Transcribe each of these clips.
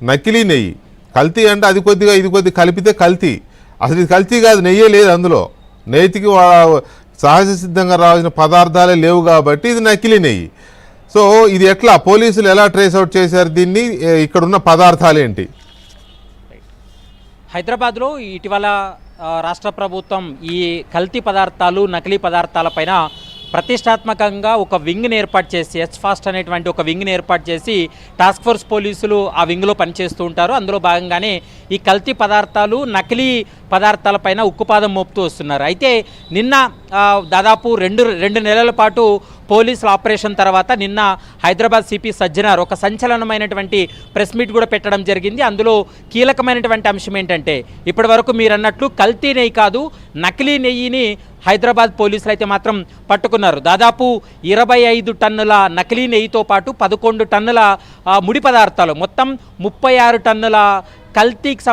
నకిలీ నెయ్యి. కల్తీ అంటే అది కొద్దిగా ఇది కొద్దిగా కలిపితే కల్తీ. అసలు ఇది కల్తీ కాదు, నెయ్యే లేదు అందులో. నెయ్యికి సహజ సిద్ధంగా రావాల్సిన పదార్థాలే లేవు కాబట్టి ఇది నకిలీ నెయ్యి. సో ఇది ఎట్లా పోలీసులు ఎలా ట్రేస్ అవుట్ చేశారు దీన్ని? ఇక్కడున్న పదార్థాలు ఏంటి? హైదరాబాద్లో ఇటీవల రాష్ట్ర ప్రభుత్వం ఈ కల్తీ పదార్థాలు నకిలీ పదార్థాలపైన ప్రతిష్టాత్మకంగా ఒక వింగ్ని ఏర్పాటు చేసి ఎచ్-ఫాస్ట్ అనేటువంటి ఒక వింగ్ని ఏర్పాటు చేసి టాస్క్ ఫోర్స్ పోలీసులు ఆ వింగ్లో పనిచేస్తూ ఉంటారు. అందులో భాగంగానే ఈ కల్తీ పదార్థాలు నకిలీ పదార్థాలపైన ఉక్కుపాదం మోపుతూ వస్తున్నారు. అయితే నిన్న దాదాపు రెండు నెలల పాటు పోలీసుల ఆపరేషన్ తర్వాత నిన్న హైదరాబాద్ సిపి సజ్జనార్ ఒక సంచలనమైనటువంటి ప్రెస్ మీట్ కూడా పెట్టడం జరిగింది. అందులో కీలకమైనటువంటి అంశం ఏంటంటే ఇప్పటి వరకు మీరు అన్నట్లు కల్తీ నెయ్యి కాదు, నకిలీ నెయ్యిని హైదరాబాద్ పోలీసులు అయితే మాత్రం పట్టుకున్నారు. దాదాపు 25 టన్నుల నకిలీ నెయ్యితో పాటు 11 టన్నుల ముడి పదార్థాలు, మొత్తం 36 టన్నుల కల్తీకి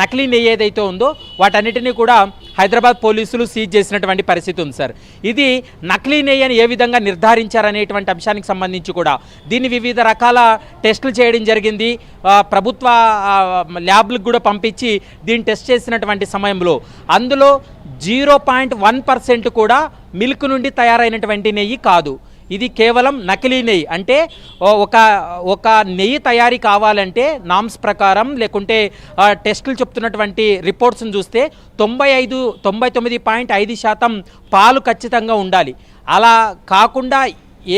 నకిలీ నెయ్యి ఏదైతే ఉందో వాటన్నిటినీ కూడా హైదరాబాద్ పోలీసులు సీజ్ చేసినటువంటి పరిస్థితి ఉంది సార్. ఇది నకిలీ నెయ్యి అని ఏ విధంగా నిర్ధారించారనేటువంటి అంశానికి సంబంధించి కూడా దీన్ని వివిధ రకాల టెస్టులు చేయడం జరిగింది. ప్రభుత్వ ల్యాబ్లకు కూడా పంపించి దీన్ని టెస్ట్ చేసినటువంటి సమయంలో అందులో 0.1% కూడా మిల్క్ నుండి తయారైనటువంటి నెయ్యి కాదు. ఇది కేవలం నకిలీ నెయ్యి. అంటే ఒక నెయ్యి తయారీ కావాలంటే నామ్స్ ప్రకారం లేకుంటే టెస్టులు చెప్తున్నటువంటి రిపోర్ట్స్ని చూస్తే 99.5% పాలు ఖచ్చితంగా ఉండాలి. అలా కాకుండా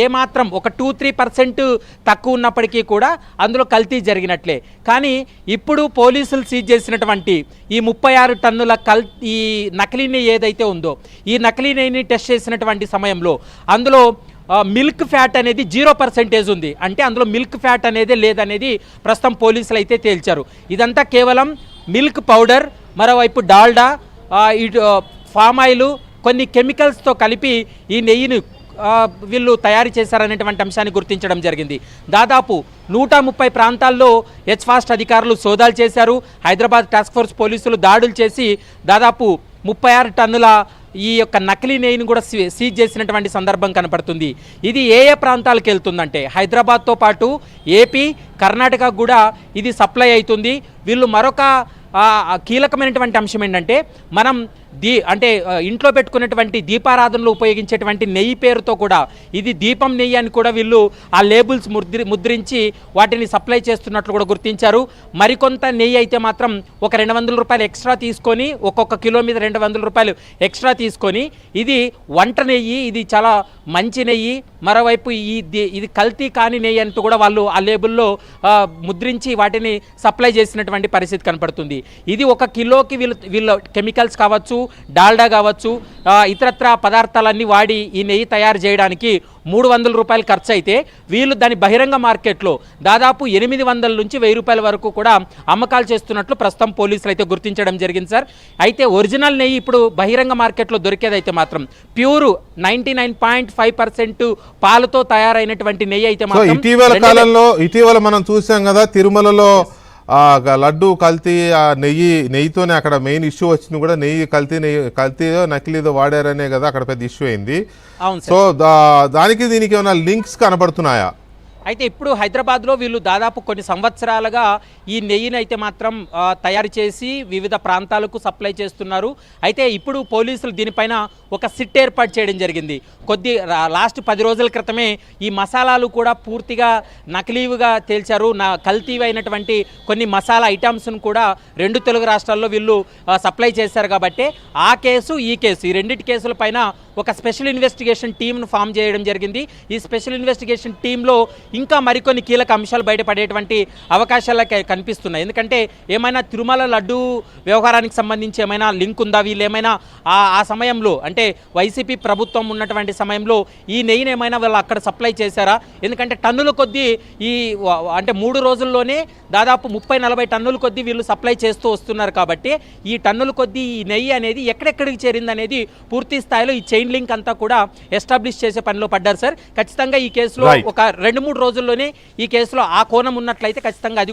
ఏమాత్రం ఒక 2-3% తక్కువ ఉన్నప్పటికీ కూడా అందులో కల్తీ జరిగినట్లే. కానీ ఇప్పుడు పోలీసులు సీజ్ చేసినటువంటి ఈ 36 టన్నుల ఈ నకిలీ నెయ్యి ఏదైతే ఉందో ఈ నకిలీ నెయ్యిని టెస్ట్ చేసినటువంటి సమయంలో అందులో మిల్క్ ఫ్యాట్ అనేది 0% ఉంది. అంటే అందులో మిల్క్ ఫ్యాట్ అనేది లేదనేది ప్రస్తుతం పోలీసులు అయితే తేల్చారు. ఇదంతా కేవలం మిల్క్ పౌడర్, మరోవైపు డాల్డా, ఫామ్ ఆయిల్, కొన్ని కెమికల్స్తో కలిపి ఈ నెయ్యిని వీళ్ళు తయారు చేశారనేటువంటి అంశాన్ని గుర్తించడం జరిగింది. దాదాపు 130 ప్రాంతాల్లో ఎచ్-ఫాస్ట్ అధికారులు సోదాలు చేశారు. హైదరాబాద్ టాస్క్ ఫోర్స్ పోలీసులు దాడులు చేసి దాదాపు 36 టన్నుల ఈ యొక్క నకిలీ నెయ్యిని కూడా సీజ్ చేసినటువంటి సందర్భం కనపడుతుంది. ఇది ఏ ప్రాంతాలకు వెళ్తుందంటే హైదరాబాద్తో పాటు ఏపీ, కర్ణాటక కూడా ఇది సప్లై అవుతుంది. వీళ్ళు మరొక కీలకమైనటువంటి అంశం ఏంటంటే మనం అంటే ఇంట్లో పెట్టుకునేటువంటి దీపారాధనలో ఉపయోగించేటువంటి నెయ్యి పేరుతో కూడా ఇది దీపం నెయ్యి అని కూడా వీళ్ళు ఆ లేబుల్స్ ముద్రించి వాటిని సప్లై చేస్తున్నట్లు కూడా గుర్తించారు. మరికొంత నెయ్యి అయితే మాత్రం ఒక 200 రూపాయలు ఎక్స్ట్రా తీసుకొని ఒక్కొక్క కిలో మీద 200 రూపాయలు ఎక్స్ట్రా తీసుకొని ఇది వంట నెయ్యి, ఇది చాలా మంచి నెయ్యి, మరోవైపు ఇది కల్తీ కాని నెయ్యి అంటూ కూడా వాళ్ళు ఆ లేబుల్లో ముద్రించి వాటిని సప్లై చేసినటువంటి పరిస్థితి కనపడుతుంది. ఇది ఒక కిలోకి వీళ్ళు కెమికల్స్ కావచ్చు, డాల్డా కావచ్చు, ఇతరత్ర పదార్థాలన్నీ వాడి ఈ నెయ్యి తయారు చేయడానికి 300 రూపాయలు ఖర్చు అయితే వీళ్ళు దాని బహిరంగ మార్కెట్లో దాదాపు 800 నుంచి 1000 రూపాయల వరకు కూడా అమ్మకాలు చేస్తున్నట్లు ప్రస్తుతం పోలీసులు అయితే గుర్తించడం జరిగింది సార్. అయితే ఒరిజినల్ నెయ్యి ఇప్పుడు బహిరంగ మార్కెట్లో దొరికేదైతే మాత్రం ప్యూర్ 99.5% పాలతో తయారైనటువంటి నెయ్యి అయితే మాత్రం ఇటీవల మనం చూసాం కదా తిరుమలలో లడ్డు కల్తీ నెయ్యితోనే అక్కడ మెయిన్ ఇష్యూ వచ్చింది కూడా. నెయ్యి కల్తీదో నకిలీదో వాడారనే కదా అక్కడ పెద్ద ఇష్యూ అయింది. సో దానికి దీనికి ఏమైనా లింక్స్ కనబడుతున్నాయా? అయితే ఇప్పుడు హైదరాబాద్లో వీళ్ళు దాదాపు కొన్ని సంవత్సరాలుగా ఈ నెయ్యిని అయితే మాత్రం తయారు చేసి వివిధ ప్రాంతాలకు సప్లై చేస్తున్నారు. అయితే ఇప్పుడు పోలీసులు దీనిపైన ఒక సిట్ ఏర్పాటు చేయడం జరిగింది. లాస్ట్ 10 రోజుల క్రితమే ఈ మసాలాలు కూడా పూర్తిగా నకిలీవిగా తేల్చారు. కల్తీవి అయినటువంటి కొన్ని మసాలా ఐటమ్స్ను కూడా 2 తెలుగు రాష్ట్రాల్లో వీళ్ళు సప్లై చేశారు. కాబట్టి ఆ కేసు ఈ కేసు ఈ రెండింటి కేసుల పైన ఒక స్పెషల్ ఇన్వెస్టిగేషన్ టీంను ఫామ్ చేయడం జరిగింది. ఈ స్పెషల్ ఇన్వెస్టిగేషన్ టీంలో ఇంకా మరికొన్ని కీలక అంశాలు బయటపడేటువంటి అవకాశాలు కనిపిస్తున్నాయి. ఎందుకంటే ఏమైనా తిరుమల లడ్డు వ్యవహారానికి సంబంధించి ఏమైనా లింక్ ఉందా, వీళ్ళు ఏమైనా ఆ సమయంలో అంటే వైసీపీ ప్రభుత్వం ఉన్నటువంటి సమయంలో ఈ నెయ్యిని ఏమైనా వాళ్ళు అక్కడ సప్లై చేశారా? ఎందుకంటే టన్నుల కొద్దీ అంటే 3 రోజుల్లోనే దాదాపు 30-40 టన్నుల కొద్దీ వీళ్ళు సప్లై చేస్తూ వస్తున్నారు. కాబట్టి ఈ టన్నుల కొద్దీ ఈ నెయ్యి అనేది ఎక్కడెక్కడికి చేరింది అనేది పూర్తి స్థాయిలో ఈ చైన్ లింక్ అంతా కూడా ఎస్టాబ్లిష్ చేసే పనిలో పడ్డారు సార్. ఖచ్చితంగా ఈ కేసులో ఒక 2-3 రోజుల్లోనే ఈ కేసులో ఆ కోణం ఉన్నట్లయితే ఖచ్చితంగా అది